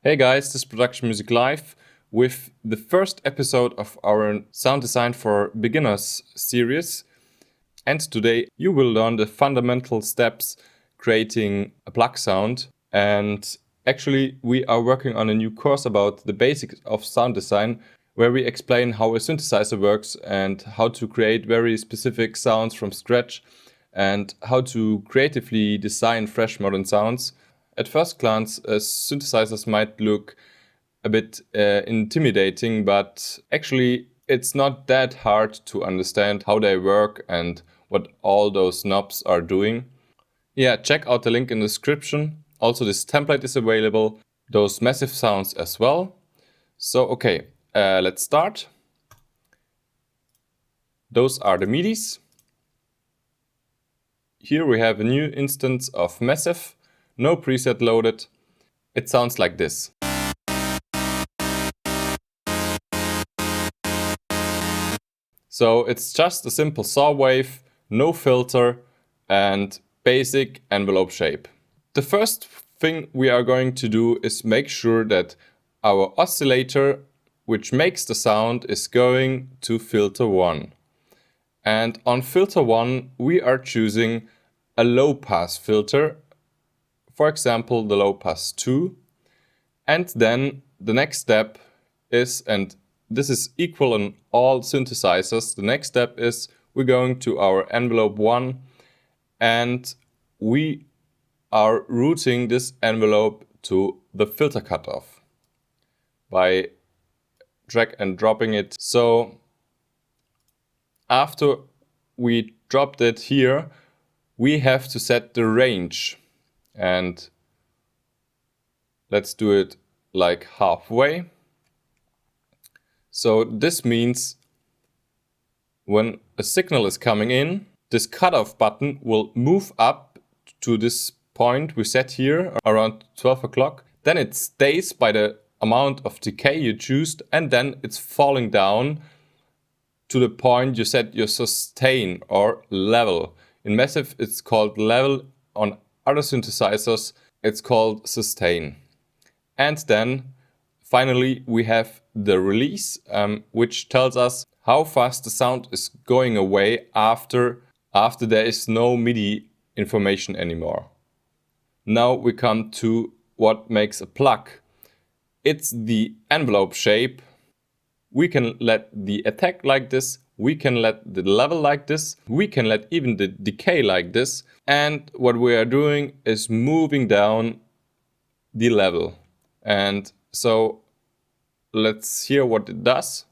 Hey guys, this is Production Music Live with the first episode of our Sound Design for Beginners series. And today you will learn the fundamental steps creating a Pluck sound. And actually we are working on a new course about the basics of sound design, where we explain how a synthesizer works and how to create very specific sounds from scratch and how to creatively design fresh modern sounds. At first glance, synthesizers might look a bit intimidating, but actually it's not that hard to understand how they work and what all those knobs are doing. Yeah, check out the link in the description. Also, this template is available, those massive sounds as well. So, okay, let's start. Those are the MIDIs. Here we have a new instance of massive, no preset loaded. It sounds like this. So it's just a simple saw wave, no filter, and basic envelope shape. The first thing we are going to do is make sure that our oscillator, which makes the sound, is going to filter 1. And on filter 1, we are choosing a low pass filter, for example, the low pass 2. And then the next step is, and this is equal on all synthesizers, the next step is we're going to our envelope 1 and we are routing this envelope to the filter cutoff by drag and dropping it. So after we dropped it here, we have to set the range, and let's do it like halfway. So this means when a signal is coming in, this cutoff button will move up to this point we set here around 12 o'clock. Then it stays by the amount of decay you choose, and then it's falling down to the point you set your sustain or level. In Massive it's called level, on other synthesizers it's called sustain. And then finally we have the release, which tells us how fast the sound is going away after there is no MIDI information anymore. Now we come to what makes a pluck. It's the envelope shape. We can let the attack like this, we can let the level like this, we can let even the decay like this, and what we are doing is moving down the level. And so let's hear what it does.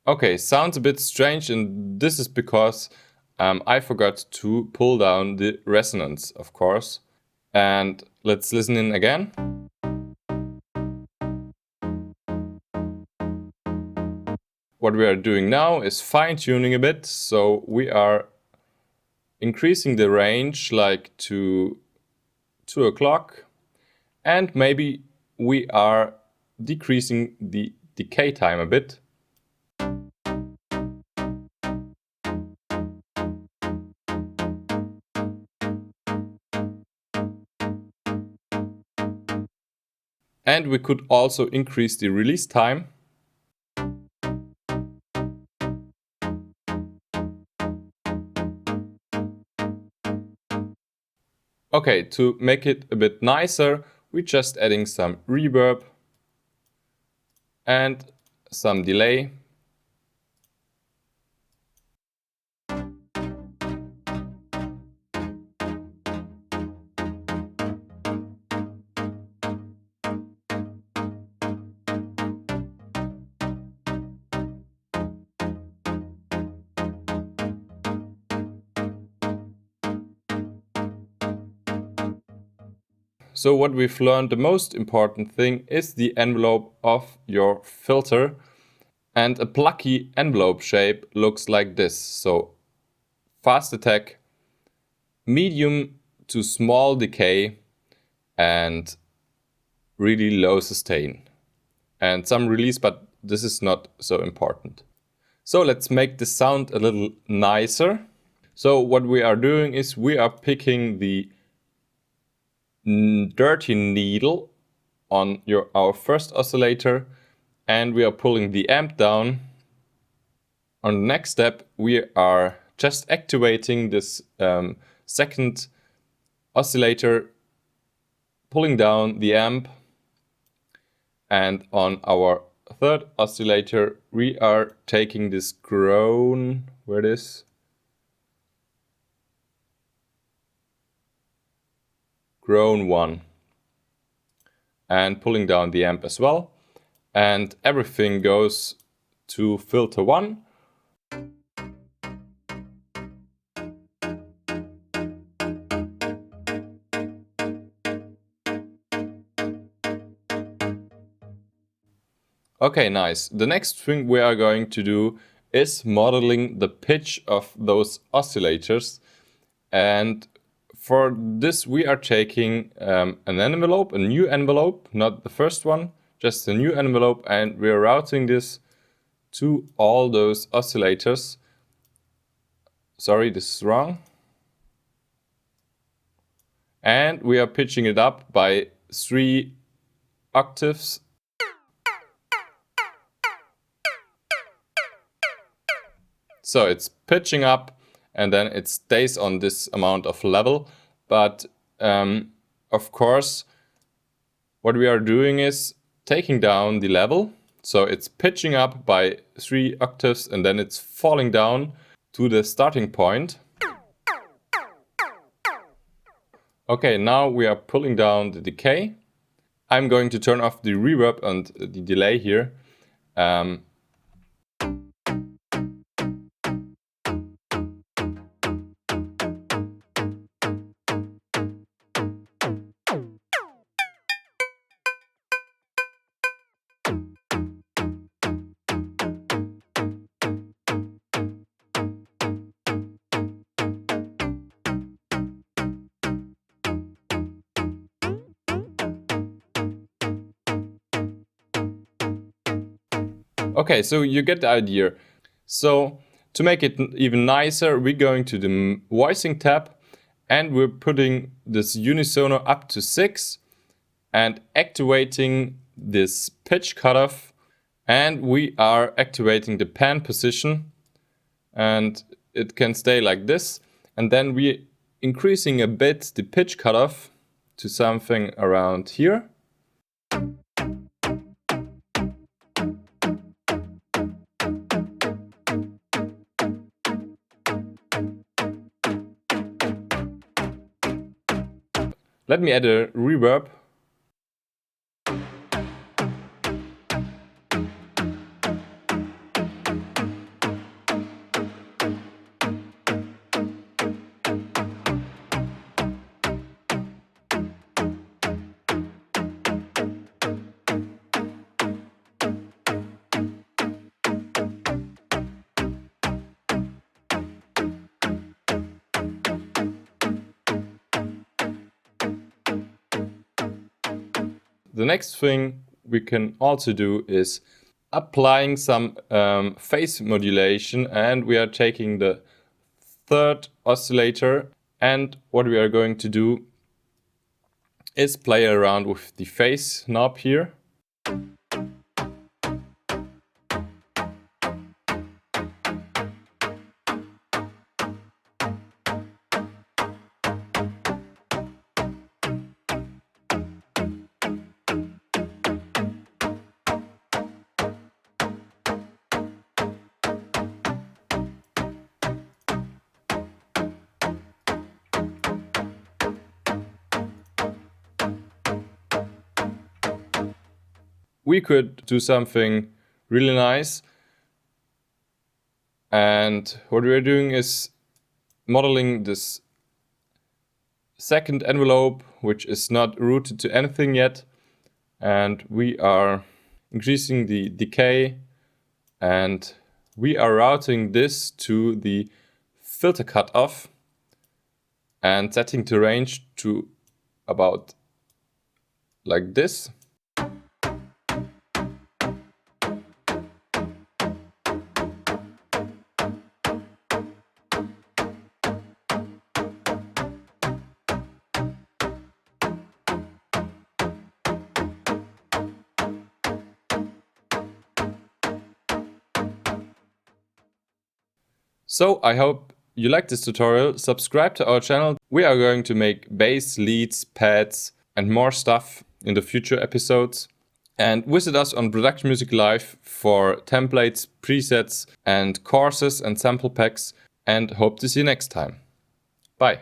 Okay, sounds a bit strange, and this is because I forgot to pull down the resonance, of course. And let's listen in again. What we are doing now is fine-tuning a bit, so we are increasing the range like to 2 o'clock, and maybe we are decreasing the decay time a bit. And we could also increase the release time. Okay, to make it a bit nicer, we're just adding some reverb and some delay. So what we've learned, the most important thing is the envelope of your filter. And a plucky envelope shape looks like this. So fast attack, medium to small decay, and really low sustain. And some release, but this is not so important. So let's make the sound a little nicer. So what we are doing is we are picking the dirty needle on our first oscillator, and we are pulling the amp down. On the next step, we are just activating this second oscillator, pulling down the amp, and on our third oscillator, we are taking this groan, where it is, groan 1, and pulling down the amp as well, and everything goes to filter 1. Okay, nice. The next thing we are going to do is modeling the pitch of those oscillators. And for this, we are taking an envelope, a new envelope, not the first one, just a new envelope, and we are routing this to all those oscillators. Sorry, this is wrong. And we are pitching it up by 3 octaves. So it's pitching up and then it stays on this amount of level. But of course, what we are doing is taking down the level. So it's pitching up by 3 octaves and then it's falling down to the starting point. Okay, now we are pulling down the decay. I'm going to turn off the reverb and the delay here. Okay, so you get the idea. So to make it even nicer, we're going to the voicing tab and we're putting this unisono up to 6 and activating this pitch cutoff, and we are activating the pan position, and it can stay like this, and then we're increasing a bit the pitch cutoff to something around here. Let me add a reverb. The next thing we can also do is applying some phase modulation, and we are taking the third oscillator, and what we are going to do is play around with the phase knob here. We could do something really nice, and what we're doing is modeling this second envelope, which is not routed to anything yet, and we are increasing the decay, and we are routing this to the filter cutoff and setting the range to about like this. So I hope you liked this tutorial. Subscribe to our channel. We are going to make bass, leads, pads and more stuff in the future episodes. And visit us on Production Music Live for templates, presets and courses and sample packs, and hope to see you next time. Bye.